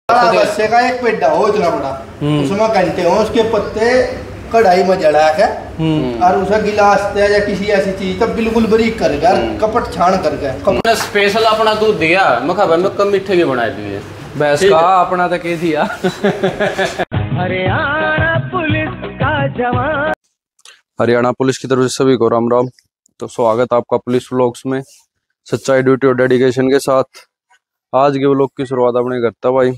बस्से का एक पेड्डा हो इतना बड़ा, उसमें घंटे हो, उसके पत्ते कढ़ाई में जड़ा है और उसे गिलास या किसी ऐसी चीज तो बिल्कुल बारीक कर गया, कपट छान करके स्पेशल अपना दूध दिया, मैं कम मीठे भी बना दिए भैंस का अपना तक दिया। हरियाणा पुलिस का जवान, हरियाणा पुलिस की तरफ से सभी को राम राम। तो स्वागत आपका पुलिस व्लॉग्स में, सच्चाई, ड्यूटी और डेडिकेशन के साथ। आज के व्लॉग की शुरुआत अपने करता भाई,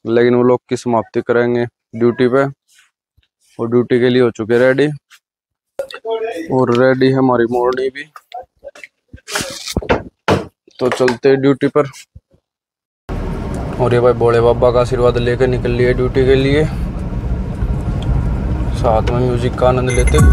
लेकिन व्लॉग की समाप्ति करेंगे ड्यूटी पे, और ड्यूटी के लिए हो चुके रेडी, और रेडी है हमारी मोरनी भी। तो चलते हैं ड्यूटी पर। और ये भाई भोले बाबा का आशीर्वाद लेकर निकल लिए ड्यूटी के लिए, साथ में म्यूजिक का आनंद लेते हुए।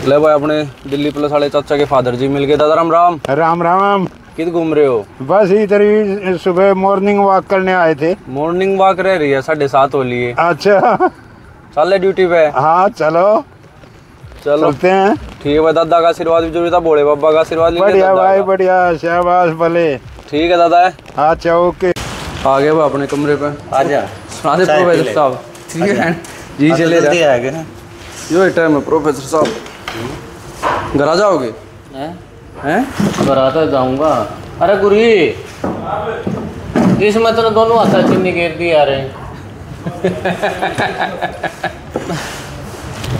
ले भाई अपने दिल्ली पुलिस वाले चाचा के फादर जी मिल गए। दादा राम राम। राम राम। किधर घूम रहे हो? बस इधर ही सुबह मॉर्निंग वॉक करने आए थे। मॉर्निंग वॉक रह रही है, 7:30 हो लिए। अच्छा चल ड्यूटी पे? हाँ चलो चलते हैं। ठीक है भाई, दादा का आशीर्वाद भी जरूरी था, भोले बाबा का आशीर्वाद। बढ़िया भाई बढ़िया, शाबाश भले। ठीक है दादा। अच्छा ओके। आ गए भाई अपने कमरे पे। आजा सुना दे प्रोफेसर साहब। ठीक है जी, चले जाए यो टाइम है प्रोफेसर साहब। घर आ जाओगे? हैं घर आता जाऊंगा। अरे गुरी, इसमें तो दोनों हाथ चीनी गिर दी यार।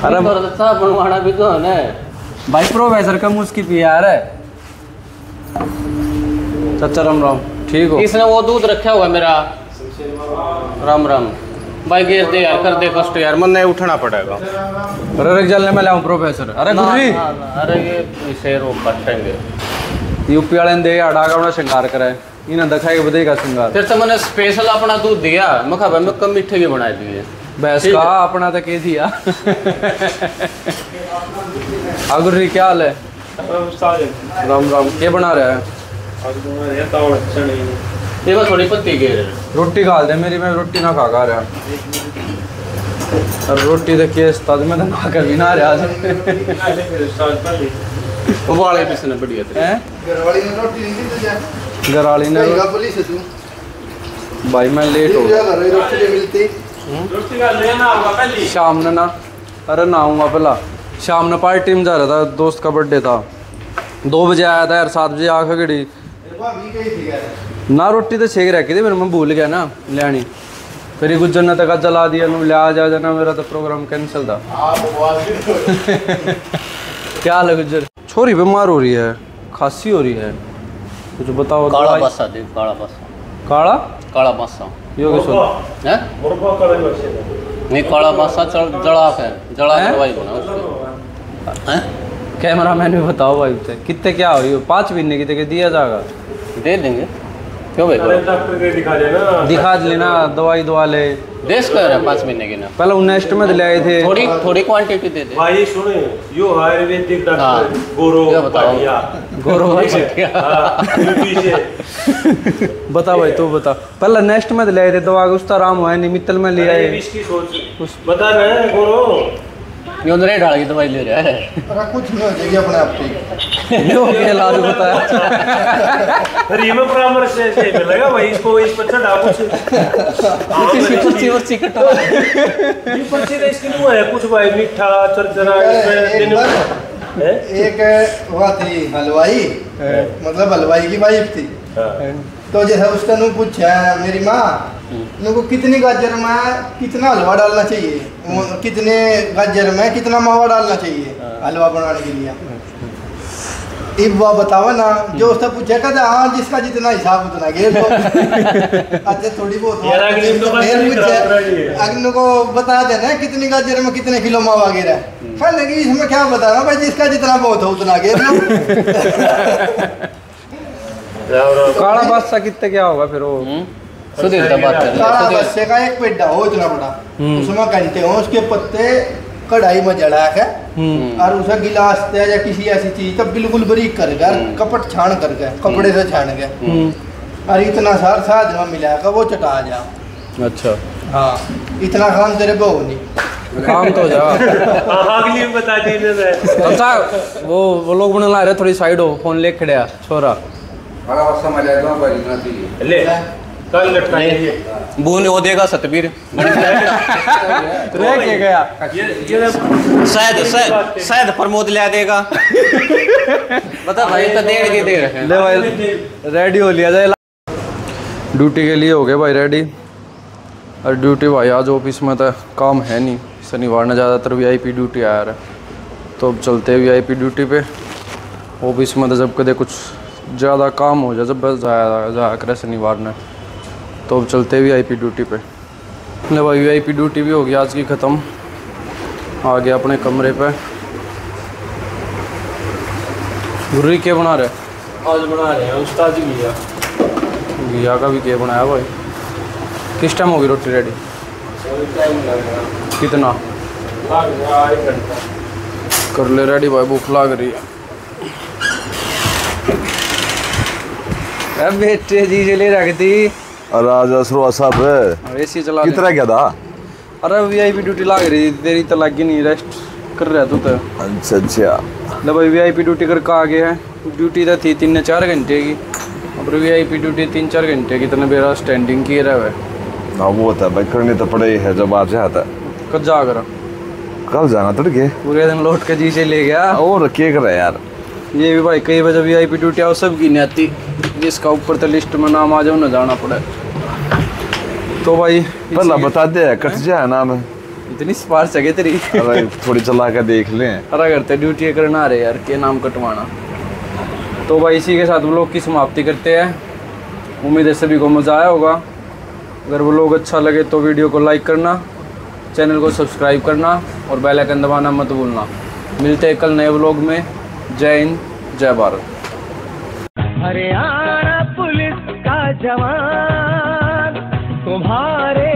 अरे बनवाना भी तो है ना भाई, प्रोफेसर का मुस्की पी यार है। चाचा राम राम। ठीक हो? इसने वो दूध रखा हुआ मेरा। राम राम भाई, गिर दे यार, कर दे कष्ट यार, मन नहीं उठना पड़ेगा। अरे जलने में लाऊं प्रोफेसर? अरे गुरी, अरे ये शेर वो काटेंगे। यूपी वाले ने दे आड़ा का श्रृंगार कराए, इन्हें दिखाई बदेगा श्रृंगार। फिर तो मैंने स्पेशल अपना दूध दिया, मैं कम मीठे भी बना दिए। भैंस का अपना तक दिया। गुरी क्या हाल है? राम राम। क्या बना रहा है? ये मैं थोड़ी पत्ती गिर रोटी खा दे मेरी, मैं रोटी ना खा रहा। और रोटी देखिए उस्ताद में तो ना कभी ना रहा। वो वाले पीस ने बढ़िया थे। घरवाली ने रोटी नहीं दी तुझे? घरवाली ने पुलिस है तू भाई, मैं लेट हो गया। रोटी नहीं मिलती, रोटी का लेना होगा पहले शाम ने ना। अरे ना आऊँगा पहला, शाम ने पार्टी में जा रहा था, दोस्त का बर्थडे था। 2 बजे आया था यार, 7 बजे आँख गड़ी ना। रोटी तो छेक रखी थी, फिर मैं भूल गया ना लेनी। फिर ही गुज्जर ने तक जला दिया, ले आ जाना, मेरा तो प्रोग्राम कैंसिल था। क्या हाल है गुज्जर? छोरी बीमार हो रही है, खांसी हो रही है, कुछ बताओ। काला बासा दे, काला बासा। काला काला बासा यो के सुन है नहीं, काला बासा जड़ा के दवाई बना उससे हैं। कैमरा मैन भी बताओ भाई, कितने क्या हो रही हो? 5 महीने की तक दिया जाएगा? दे देंगे, क्यों भाई? डॉक्टर के दिखा लेना, दवाई दवा ले। देश का है 5 महीने की ना, पहले नेक्स्ट में ले आए थे। थोड़ी क्वांटिटी दे दे भाई। सुने यो आयुर्वेदिक डॉक्टर गोरो बताओ। गोरो बता भाई, तू बता। पहले नेक्स्ट में ले आए थे दवा, उस आराम हुआ नहीं, मित्तल में ले आए। बता रहे गोरो यो नरे ढाल की दवाई ले रहा है। अरे कुछ नहीं हो जाएगी अपने आप ठीक। यो के इलाज बताया। अरे में परामर्श से मिलेगा भाई, इसको इस पर चढ़ा कुछ पर्ची कटा ये पर्ची तो इसके लिए है कुछ भाई, मीठा चरचरा एक हुआ थी हलवाई, मतलब हलवाई की वाइफ थी। तो जैसे उसका नु पूछा मेरी माँ को कितनी गाजर में कितना हलवा डालना चाहिए, कितने गाजर में कितना मावा डालना चाहिए हलवा बनाने के लिए। अब वो बतावा ना, जो उससे पूछा कहते हाँ जिसका जितना हिसाब उतना घेर लो। अच्छा थोड़ी बहुत अग्नि को बता देना कितनी गाजर में कितने किलो मावा गिरा। कह लगी इसमें क्या बताना भाई, जिसका जितना बहुत हो उतना घेर लो। काला बादशाह कितने क्या होगा फिर? वो काला बस्से का एक पेड्डा हो इतना बड़ा, उसमें घंटे हो, उसके पत्ते कढ़ाई में जड़ा है और उसे गिलास या किसी ऐसी चीज तो बिल्कुल बारीक कर गया, कपट छान करके कपड़े से छान के, और इतना सारा साथ में मिला कर वो चटा जा। अच्छा हाँ इतना काम तेरे पे हो नहीं। काम तो हो जाएगा। अगली बता दीजिए अच्छा वो लोग बना ला रहे, थोड़ी साइड हो, फोन ले खड़े छोरा। ले कल लटकाएंगे बून वो देगा सतबीर रह के गया शायद प्रमोद ले देगा। बता भाई तो देर की देर है। ले भाई रेडी हो लिया जाए, ड्यूटी के लिए हो गए भाई रेडी। और ड्यूटी भाई आज ऑफिस में तो काम है नहीं, शनिवार ने ज़्यादातर वीआईपी ड्यूटी आया है, तो अब चलते हैं वीआईपी ड्यूटी पे। ऑफिस में तो जब कदे कुछ ज़्यादा काम हो जाए, जब बस जाया करे शनिवार ने, तो अब चलते हैं वीआईपी ड्यूटी पे। ले भाई वीआईपी ड्यूटी भी होगी आज की ख़त्म, आ गया अपने कमरे पे। गुर्री क्या बना रहे? आज बना रहे हैं उस्ताद घिया। घिया का भी क्या बनाया भाई? किस टाइम होगी रोटी रेडी? कितना कर ले रेडी भाई, भूख लग रही है। अब बेटे जी चले रखती अरे आजा सरो साहब एसी चला कितना क्या था? अरे वीआईपी ड्यूटी लग रही थी, तेरी तो लगी नहीं, रेस्ट कर रहा तू तो। अच्छा अच्छा ले भाई वीआईपी ड्यूटी करके आ गए हैं। ड्यूटी तो थी 3-4 घंटे की, अब वीआईपी ड्यूटी 3-4 घंटे की, इतने बेरा स्टैंडिंग की रहा है। हाँ वो था भाई, करनी तो पड़े ही है जब आप जाता। कब जा कर कल जाना तड़के, पूरे दिन लौट के जी से ले गया। और क्या कर रहा है यार? ये भी भाई कई बजे वीआईपी ड्यूटी आओ सब की नहीं आती, जिसका ऊपर तो लिस्ट में नाम आ जाओ ना जाना पड़े। तो भाई पहला बता दे कट जाए नाम है। इतनी सिफारिश है तेरी। अरे थोड़ी चला कर देख लें। अरे करते ड्यूटी करना आ रहे यार, के नाम कटवाना। तो भाई इसी के साथ व्लॉग की समाप्ति करते हैं। उम्मीद है सभी को मज़ा आया होगा। अगर व्लॉग अच्छा लगे तो वीडियो को लाइक करना, चैनल को सब्सक्राइब करना और बेल आइकन दबाना मत भूलना। मिलते हैं कल नए व्लॉग में। जय हिंद, जय भारत। हरियाणा पुलिस का जवान तुम्हारे